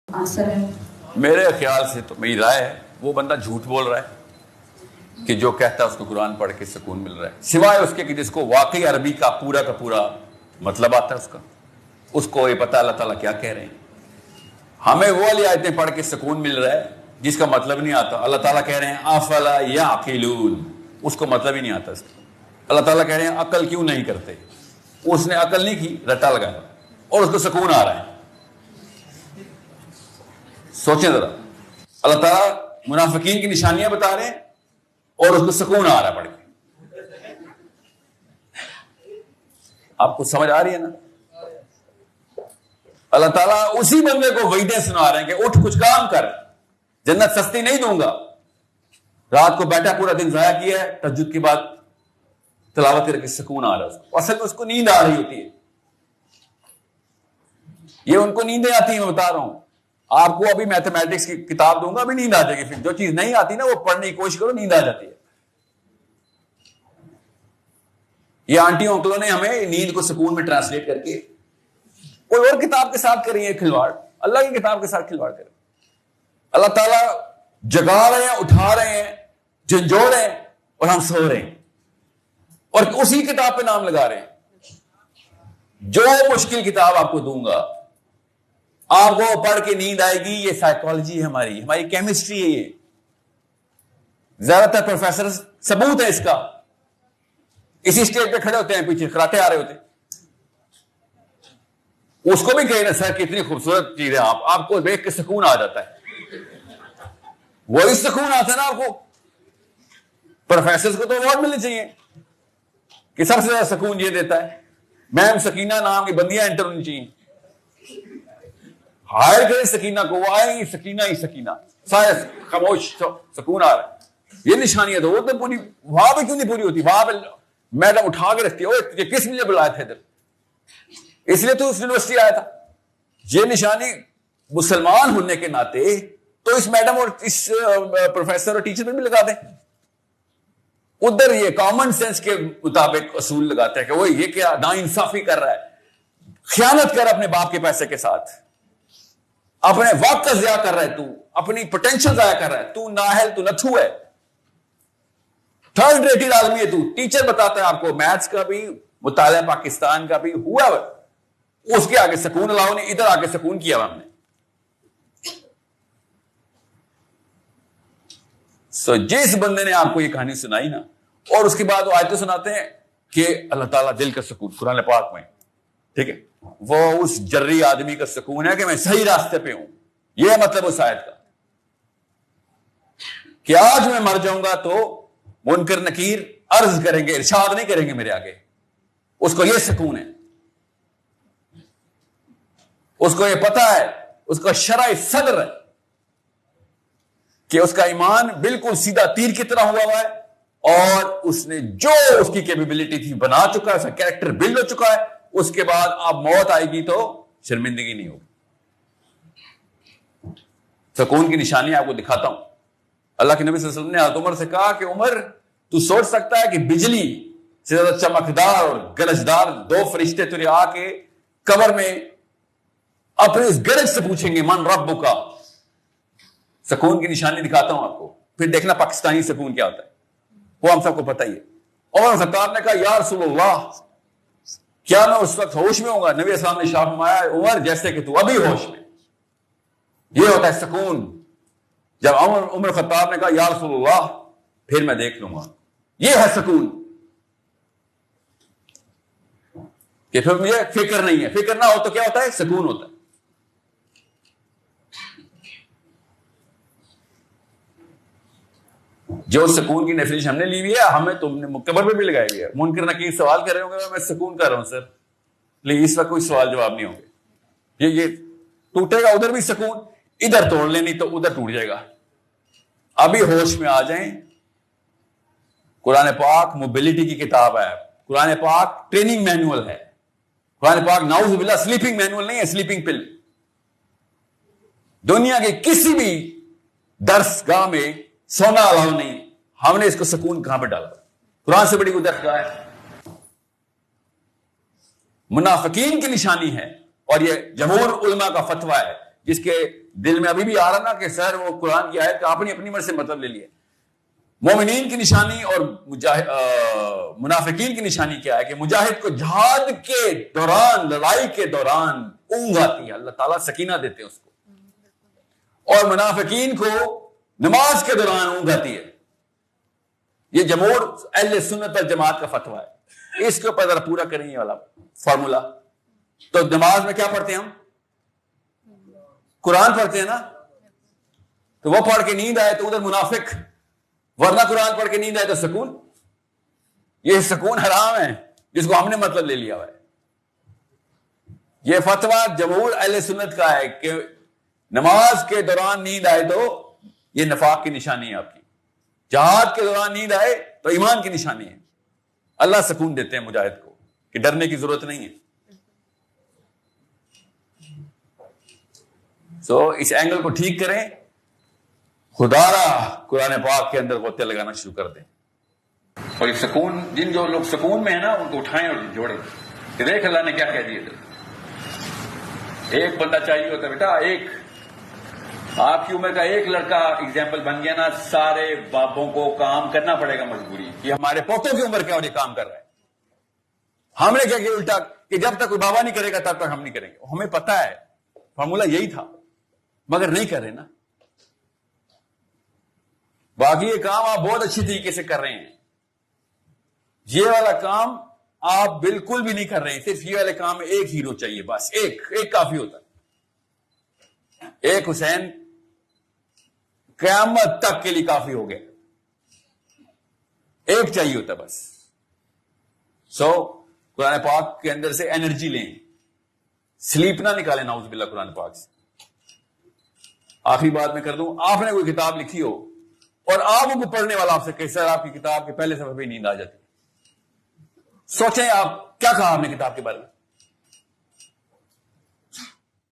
Answer ہے؟ میرے خیال سے تو میری رائے ہے وہ بندہ جھوٹ بول رہا ہے کہ جو کہتا ہے اس کو قرآن پڑھ کے سکون مل رہا ہے، سوائے اس کے کہ جس کو واقعی عربی کا پورا مطلب آتا ہے، اس کو یہ پتا اللہ تعالیٰ کیا کہہ رہے ہیں۔ ہمیں وہ والی آیتیں پڑھ کے سکون مل رہا ہے جس کا مطلب نہیں آتا۔ اللہ تعالیٰ کہہ رہے ہیں افلا یعقلون، اس کو مطلب ہی نہیں آتا اس کا۔ اللہ تعالیٰ کہہ رہے ہیں عقل کیوں نہیں کرتے، اس نے عقل نہیں کی، رٹا لگایا اور اس کو سکون آ رہا ہے۔ سوچیں ذرا، اللہ تعالیٰ منافقین کی نشانیاں بتا رہے ہیں اور اس کو سکون آ رہا ہے پڑھ کے۔ آپ کو سمجھ آ رہی ہے نا؟ اللہ تعالیٰ اسی بندے کو وعیدیں سنا رہے ہیں کہ اٹھ کچھ کام کر، جنت سستی نہیں دوں گا۔ رات کو بیٹھا پورا دن ضائع کیا ہے، تہجد کے بعد تلاوت کر کے سکون آ رہا ہے اس کو، اصل میں اس کو نیند آ رہی ہوتی ہے۔ یہ ان کو نیندیں آتی ہیں، میں بتا رہا ہوں آپ کو۔ ابھی میتھمیٹکس کی کتاب دوں گا، ابھی نیند آ جائے گی۔ پھر جو چیز نہیں آتی نا وہ پڑھنے کی کوشش کرو، نیند آ جاتی ہے۔ یہ آنٹیوں انکلوں نے ہمیں نیند کو سکون میں ٹرانسلیٹ کر کے کوئی اور کتاب کے ساتھ کری ہے کھلواڑ، اللہ کی کتاب کے ساتھ کھلواڑ کرے۔ اللہ تعالیٰ جگا رہے ہیں، اٹھا رہے ہیں، جھنجھوڑ رہے ہیں اور ہم سو رہے ہیں اور اسی کتاب پہ نام لگا رہے ہیں۔ جو مشکل کتاب آپ کو دوں گا، آپ کو پڑھ کے نیند آئے گی۔ یہ سائیکالوجی ہے ہماری کیمسٹری ہے۔ یہ زیادہ تر پروفیسر ثبوت ہے اس کا، اسی اسٹیج پہ کھڑے ہوتے ہیں، پیچھے کراتے آ رہے ہوتے ہیں۔ اس کو بھی کہیں نا سر کتنی خوبصورت چیز ہے، آپ کو دیکھ کے سکون آ جاتا ہے۔ وہی سکون آتا ہے نا آپ کو۔ پروفیسر کو تو اوارڈ ملنے چاہیے کہ سب سے زیادہ سکون یہ دیتا ہے۔ میم سکینہ نام کی بندیاں انٹر ہونی چاہیے، ہائر کریں سکینہ کو، وہ آئے گی سکینہ ہی سکینہ، سارے خاموش، سکون آ رہا ہے۔ یہ نشانیاں تو وہ تو پوری وہاں پہ کیوں نہیں پوری ہوتی؟ وہاں پہ میڈم اٹھا کے رکھتی ہے، کس لیے بلایا تھا ادھر؟ اس لیے تو اس یونیورسٹی آیا تھا۔ یہ نشانی مسلمان ہونے کے ناطے تو اس میڈم اور اس پروفیسر اور ٹیچر پہ بھی لگا دیں۔ ادھر یہ کامن سینس کے مطابق اصول لگاتا ہے کہ وہ یہ کیا نا انصافی کر رہا ہے، خیانت کر اپنے باپ کے پیسے کے ساتھ، اپنے وقت کا ضیاع کر رہا ہے، تو اپنی پوٹینشل ضائع کر رہا ہے، تو نااہل، تو نتھو ہے، تھرڈ ریٹڈ آدمی ہے تو۔ ٹیچر بتاتا ہے آپ کو میتھس کا بھی، مطالعہ پاکستان کا بھی ہوا ہے، اس کے آگے سکون الاؤ نے، ادھر آگے سکون کیا ہم نے۔ جس بندے نے آپ کو یہ کہانی سنائی نا، اور اس کے بعد وہ آیتیں سناتے ہیں کہ اللہ تعالیٰ دل کا سکون قرآن پاک میں، ٹھیک ہے، وہ اس جری آدمی کا سکون ہے کہ میں صحیح راستے پہ ہوں۔ یہ مطلب اس آیت کا کہ آج میں مر جاؤں گا تو منکر نکیر عرض کریں گے، ارشاد نہیں کریں گے میرے آگے۔ اس کو یہ سکون ہے، اس کو یہ پتا ہے، اس کا شرع صدر ہے کہ اس کا ایمان بالکل سیدھا تیر کی طرح ہوا ہے، اور اس نے جو اس کی کیپیبلٹی تھی بنا چکا ہے، اس کا کریکٹر بلڈ ہو چکا ہے۔ اس کے بعد اب موت آئے گی تو شرمندگی نہیں ہوگی۔ سکون کی نشانی آپ کو دکھاتا ہوں۔ اللہ کے نبی صلی اللہ علیہ وسلم نے حضرت عمر سے کہا کہ عمر تو سوچ سکتا ہے کہ بجلی سے زیادہ چمکدار اور گرجدار دو فرشتے تجھے آ کے قبر میں اپنے اس گرج سے پوچھیں گے من ربک؟ سکون کی نشانی دکھاتا ہوں آپ کو، پھر دیکھنا پاکستانی سکون کیا ہوتا ہے، وہ ہم سب کو پتہ ہی ہے۔ عمر خطاب نے کہا یا رسول اللہ، کیا میں اس وقت ہوش میں ہوں گا؟ نبی اسلام نے ارشاد فرمایا عمر جیسے کہ تو ابھی ہوش میں۔ یہ ہوتا ہے سکون۔ جب عمر خطاب نے کہا یا رسول اللہ پھر میں دیکھ لوں گا، یہ ہے سکون کہ پھر مجھے فکر نہیں ہے۔ فکر نہ ہو تو کیا ہوتا ہے؟ سکون ہوتا ہے۔ جو سکون کی ڈیفینیشن ہم نے لی ہوئی ہے، ہمیں تم نے قبر پہ بھی لگائی ہوئی ہے۔ منکر نکیر سوال کر رہے ہوں گے، میں سکون کر رہا ہوں سر، لیکن اس وقت کوئی سوال جواب نہیں ہوں گے۔ یہ ٹوٹے گا ادھر بھی سکون، ادھر توڑ لیں نہیں تو ادھر ٹوٹ جائے گا۔ ابھی ہوش میں آ جائیں۔ قرآن پاک موبلٹی کی کتاب ہے، قرآن پاک ٹریننگ مینول ہے، قرآن پاک نعوذ باللہ سلیپنگ مینول نہیں ہے، سلیپنگ پل۔ دنیا کے کسی بھی درس گاہ میں سونا الاؤ نہیں۔ ہم نے اس کو سکون کہاں پہ ڈالا؟ قرآن سے بڑی قدرت کیا ہے؟ منافقین کی نشانی ہے، اور یہ جمہور علماء کا فتویٰ ہے جس کے دل میں ابھی بھی آ رہا نا کہ سر وہ قرآن کی آیت کا آپ نے اپنی مرضی سے مطلب لے لیا. مومنین کی نشانی اور منافقین کی نشانی کیا ہے کہ مجاہد کو جہاد کے دوران، لڑائی کے دوران اونگ آتی ہے، اللہ تعالیٰ سکینہ دیتے ہیں اس کو، اور منافقین کو نماز کے دوران اونگ آتی ہے. یہ جمہور اہل سنت والجماعت کا فتویٰ ہے. اس کے اوپر ذرا پورا کریں یہ والا فارمولا. تو نماز میں کیا پڑھتے ہیں ہم؟ قرآن پڑھتے ہیں نا. تو وہ پڑھ کے نیند آئے تو ادھر منافق، ورنہ قرآن پڑھ کے نیند آئے تو سکون. یہ سکون حرام ہے جس کو ہم نے مطلب لے لیا ہوا ہے. یہ فتویٰ جمہور اہل سنت کا ہے کہ نماز کے دوران نیند آئے تو یہ نفاق کی نشانی ہے آپ کی. جہاد کے دوران نیند آئے تو ایمان کی نشانی ہے. اللہ سکون دیتے ہیں مجاہد کو کہ ڈرنے کی ضرورت نہیں ہے. اس اینگل کو ٹھیک کریں. خدا را قرآن پاک کے اندر غوطے لگانا شروع کر دیں. اور یہ سکون، جو لوگ سکون میں ہیں نا ان کو اٹھائیں اور جوڑیں کہ دیکھ اللہ نے کیا کہہ دیا. ایک بندہ چاہیے ہوتا بیٹا، ایک آپ کی عمر کا ایک لڑکا ایگزامپل بن گیا نا، سارے باپوں کو کام کرنا پڑے گا مجبوری. یہ ہمارے پوتوں کی عمر کیا اور یہ کام کر رہا ہے. ہم نے کیا کہ الٹا کہ جب تک کوئی بابا نہیں کرے گا تب تک ہم نہیں کریں گے. ہمیں پتا ہے فارمولا یہی تھا مگر نہیں کر رہے نا. باقی یہ کام آپ بہت اچھی طریقے سے کر رہے ہیں. یہ والا کام آپ بالکل بھی نہیں کر رہے ہیں. صرف یہ والے کام میں ایک ہیرو چاہیے، بس ایک کافی ہوتا ہے. ایک حسین قیامت تک کے لیے کافی ہو گیا. ایک چاہیے ہوتا بس. قرآن پاک کے اندر سے انرجی لیں، سلیپ نہ نکالیں نعوذ باللہ قرآن پاک سے. آخری بات میں کر دوں، آپ نے کوئی کتاب لکھی ہو اور آپ کو پڑھنے والا آپ سے کہ سر آپ کی کتاب کے پہلے صفحے پہ نیند آ جاتی، سوچیں آپ کیا کہا آپ نے کتاب کے بارے میں.